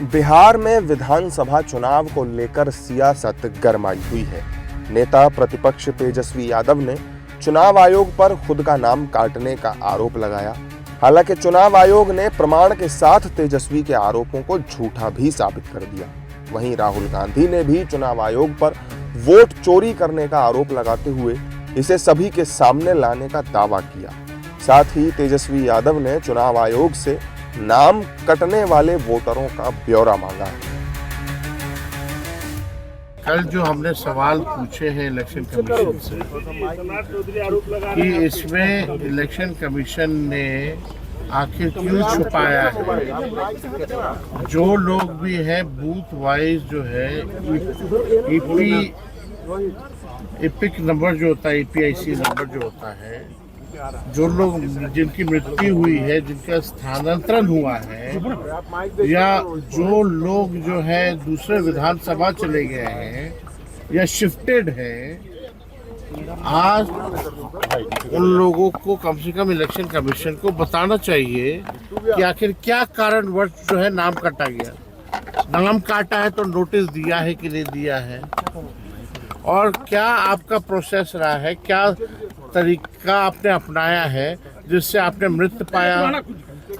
बिहार में विधानसभा चुनाव को लेकर सियासत गरमाई हुई है। नेता प्रतिपक्ष तेजस्वी यादव ने चुनाव आयोग पर खुद का नाम काटने का आरोप लगाया। हालांकि चुनाव आयोग ने प्रमाण के साथ तेजस्वी के आरोपों को झूठा भी साबित कर दिया। वहीं राहुल गांधी ने भी चुनाव आयोग पर वोट चोरी करने का आरोप लगाते हुए इसे सभी के सामने लाने का दावा किया। साथ ही तेजस्वी यादव ने चुनाव आयोग से नाम कटने वाले वोटरों का ब्यौरा मांगा है। कल जो हमने सवाल पूछे हैं इलेक्शन कमीशन से कि इसमें इलेक्शन कमीशन ने आखिर क्यों छुपाया है। जो लोग भी हैं बूथ वाइज जो है इपिक नंबर जो होता है, ईपीआईसी नंबर जो होता है, जो लोग जिनकी मृत्यु हुई है, जिनका स्थानांतरण हुआ है, या जो लोग जो है दूसरे विधानसभा चले गए हैं या शिफ्टेड हैं, आज उन लोगों को कम से कम इलेक्शन कमीशन को बताना चाहिए कि आखिर क्या कारणवश जो है नाम काटा गया। नाम काटा है तो नोटिस दिया है कि नहीं दिया है, और क्या आपका प्रोसेस रहा है, क्या तरीका आपने अपनाया है जिससे आपने मृत पाया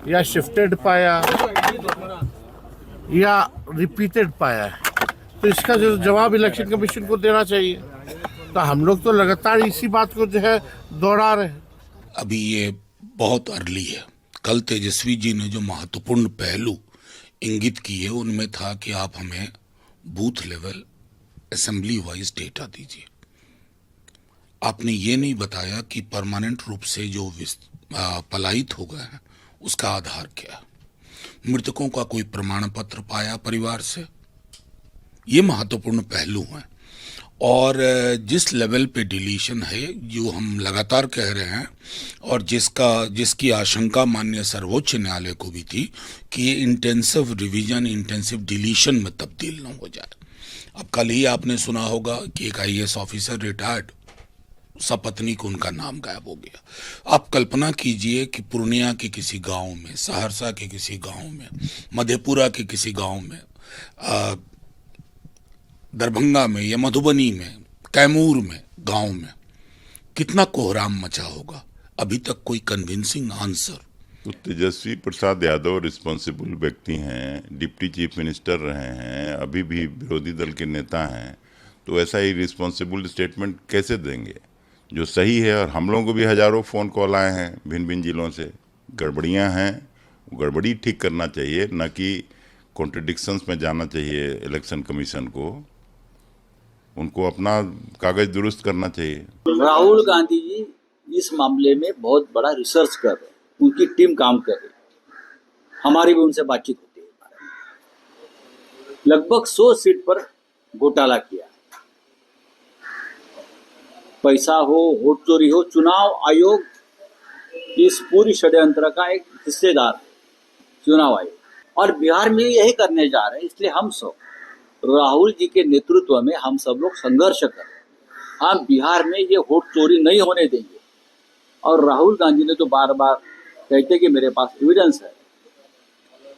या शिफ्टेड पाया या रिपीटेड पाया है। तो इसका जो जवाब इलेक्शन कमीशन को देना चाहिए। तो हम लोग तो लगातार इसी बात को जो है दोहरा रहे हैं। अभी ये बहुत अर्ली है। कल तेजस्वी जी ने जो महत्वपूर्ण पहलू इंगित किए उनमें था कि आप हमें booth level assembly wise data दीजिए। आपने ये नहीं बताया कि परमानेंट रूप से जो पलायित हो गए हैं उसका आधार क्या है। मृतकों का कोई प्रमाण पत्र पाया परिवार से, ये महत्वपूर्ण पहलू हैं। और जिस लेवल पे डिलीशन है, जो हम लगातार कह रहे हैं, और जिसकी आशंका माननीय सर्वोच्च न्यायालय को भी थी कि ये इंटेंसिव रिवीजन, इंटेंसिव डिलीशन में तब्दील न हो जाए। अब कल ही आपने सुना होगा कि एक आईएएस ऑफिसर रिटायर्ड, सपत्नी को उनका नाम गायब हो गया। आप कल्पना कीजिए कि पूर्णिया के किसी गांव में, सहरसा के किसी गांव में, मधेपुरा के किसी गांव में, दरभंगा में या मधुबनी में, कैमूर में, गांव में कितना कोहराम मचा होगा। अभी तक कोई कन्विंसिंग आंसर। तो तेजस्वी प्रसाद यादव रिस्पॉन्सिबल व्यक्ति हैं, डिप्टी चीफ मिनिस्टर रहे हैं, अभी भी विरोधी दल के नेता हैं, तो ऐसा ही रिस्पॉन्सिबल स्टेटमेंट कैसे देंगे जो सही है। और हम लोगों को भी हजारों फ़ोन कॉल आए हैं भिन्न भिन्न जिलों से। गड़बड़ियां हैं, गड़बड़ी ठीक करना चाहिए, न कि कॉन्ट्रडिक्शंस में जाना चाहिए। इलेक्शन कमीशन को उनको अपना कागज दुरुस्त करना चाहिए। राहुल गांधी जी इस मामले में बहुत बड़ा रिसर्च कर रहे हैं, उनकी टीम काम कर रही है। हमारी भी उनसे बातचीत होती है। लगभग 100 सीट पर घोटाला किया, पैसा हो, वोट चोरी हो, चुनाव आयोग इस पूरी षड्यंत्र का एक हिस्सेदार है, चुनाव आयोग। और बिहार में यही करने जा रहे हैं। इसलिए हम सब राहुल जी के नेतृत्व में हम सब लोग संघर्ष कर रहे हैं। हम बिहार में ये वोट चोरी नहीं होने देंगे। और राहुल गांधी ने तो बार बार कहते कि मेरे पास एविडेंस है।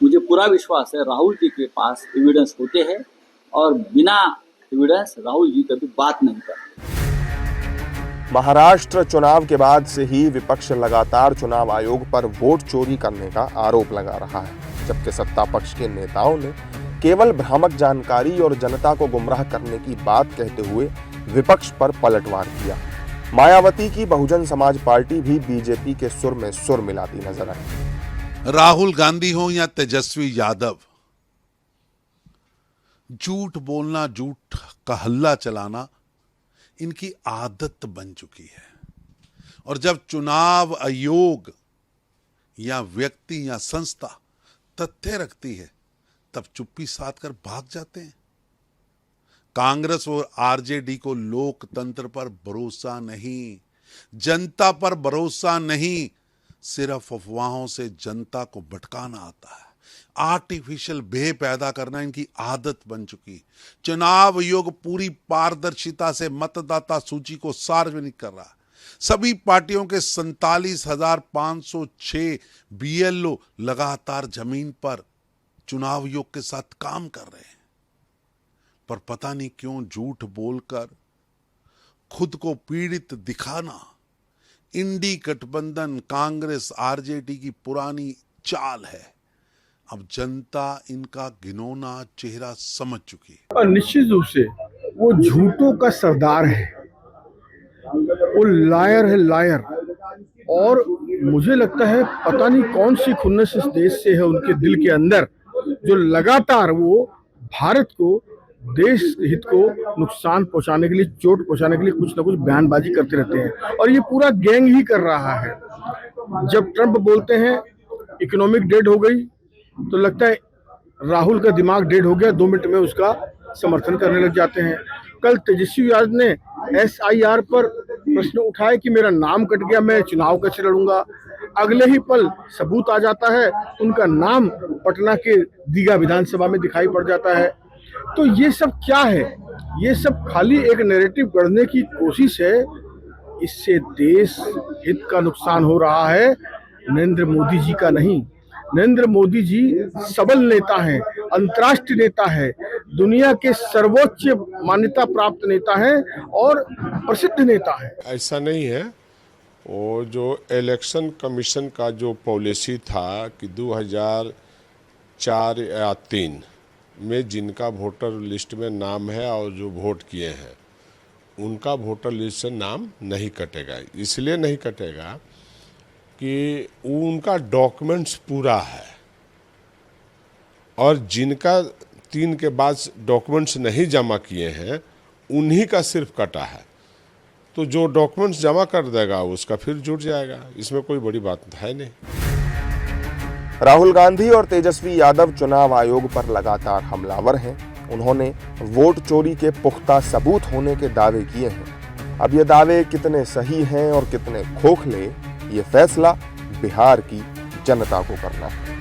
मुझे पूरा विश्वास है राहुल जी के पास एविडेंस होते हैं, और बिना एविडेंस राहुल जी कभी बात नहीं करते। महाराष्ट्र चुनाव के बाद से ही विपक्ष लगातार चुनाव आयोग पर वोट चोरी करने का आरोप लगा रहा है, जबकि सत्ता पक्ष के नेताओं ने केवल भ्रामक जानकारी और जनता को गुमराह करने की बात कहते हुए विपक्ष पर पलटवार किया। मायावती की बहुजन समाज पार्टी भी बीजेपी के सुर में सुर मिलाती नजर आई। राहुल गांधी हो या तेजस्वी यादव, झूठ बोलना, झूठ का हल्ला चलाना इनकी आदत बन चुकी है। और जब चुनाव आयोग या व्यक्ति या संस्था तथ्य रखती है तब चुप्पी साध कर भाग जाते हैं। कांग्रेस और आरजेडी को लोकतंत्र पर भरोसा नहीं, जनता पर भरोसा नहीं, सिर्फ अफवाहों से जनता को भटकाना आता है। आर्टिफिशियल भय पैदा करना इनकी आदत बन चुकी। चुनाव आयोग पूरी पारदर्शिता से मतदाता सूची को सार्वजनिक कर रहा है। सभी पार्टियों के 47,506 बीएलओ लगातार जमीन पर चुनाव आयोग के साथ काम कर रहे हैं, पर पता नहीं क्यों झूठ बोलकर खुद को पीड़ित दिखाना इंडी गठबंधन कांग्रेस आरजेडी की पुरानी चाल है। अब जनता इनका घिनौना चेहरा समझ चुकी है। और निश्चित रूप से वो झूठों का सरदार है, वो लायर है, लायर। और मुझे लगता है पता नहीं कौन सी खुन्नस इस देश से है उनके दिल के अंदर, जो लगातार वो भारत को, देश हित को नुकसान पहुंचाने के लिए, चोट पहुंचाने के लिए कुछ ना कुछ बयानबाजी करते रहते हैं। और ये पूरा गैंग ही कर रहा है। जब ट्रंप बोलते हैं इकोनॉमिक डेड हो गई, तो लगता है राहुल का दिमाग डेड हो गया, 2 मिनट में उसका समर्थन करने लग जाते हैं। कल तेजस्वी यादव ने SIR पर प्रश्न उठाए कि मेरा नाम कट गया, मैं चुनाव कैसे लड़ूंगा। अगले ही पल सबूत आ जाता है, उनका नाम पटना के दीघा विधानसभा में दिखाई पड़ जाता है। तो ये सब क्या है? ये सब खाली एक नैरेटिव गढ़ने की कोशिश है। इससे देश हित का नुकसान हो रहा है, नरेंद्र मोदी जी का नहीं। नरेंद्र मोदी जी सबल नेता हैं, अंतर्राष्ट्रीय नेता है, दुनिया के सर्वोच्च मान्यता प्राप्त नेता हैं और प्रसिद्ध नेता है। ऐसा नहीं है। वो जो इलेक्शन कमीशन का जो पॉलिसी था कि 2004 या 3 में जिनका वोटर लिस्ट में नाम है और जो वोट किए हैं उनका वोटर लिस्ट से नाम नहीं कटेगा। इसलिए नहीं कटेगा कि उनका डॉक्यूमेंट्स पूरा है, और जिनका 3 के बाद डॉक्यूमेंट्स नहीं जमा किए हैं उन्हीं का सिर्फ कटा है। तो जो डॉक्यूमेंट्स जमा कर देगा उसका फिर जुड़ जाएगा, इसमें कोई बड़ी बात है नहीं। राहुल गांधी और तेजस्वी यादव चुनाव आयोग पर लगातार हमलावर हैं। उन्होंने वोट चोरी के पुख्ता सबूत होने के दावे किए हैं। अब ये दावे कितने सही हैं और कितने खोखले, ये फैसला बिहार की जनता को करना है।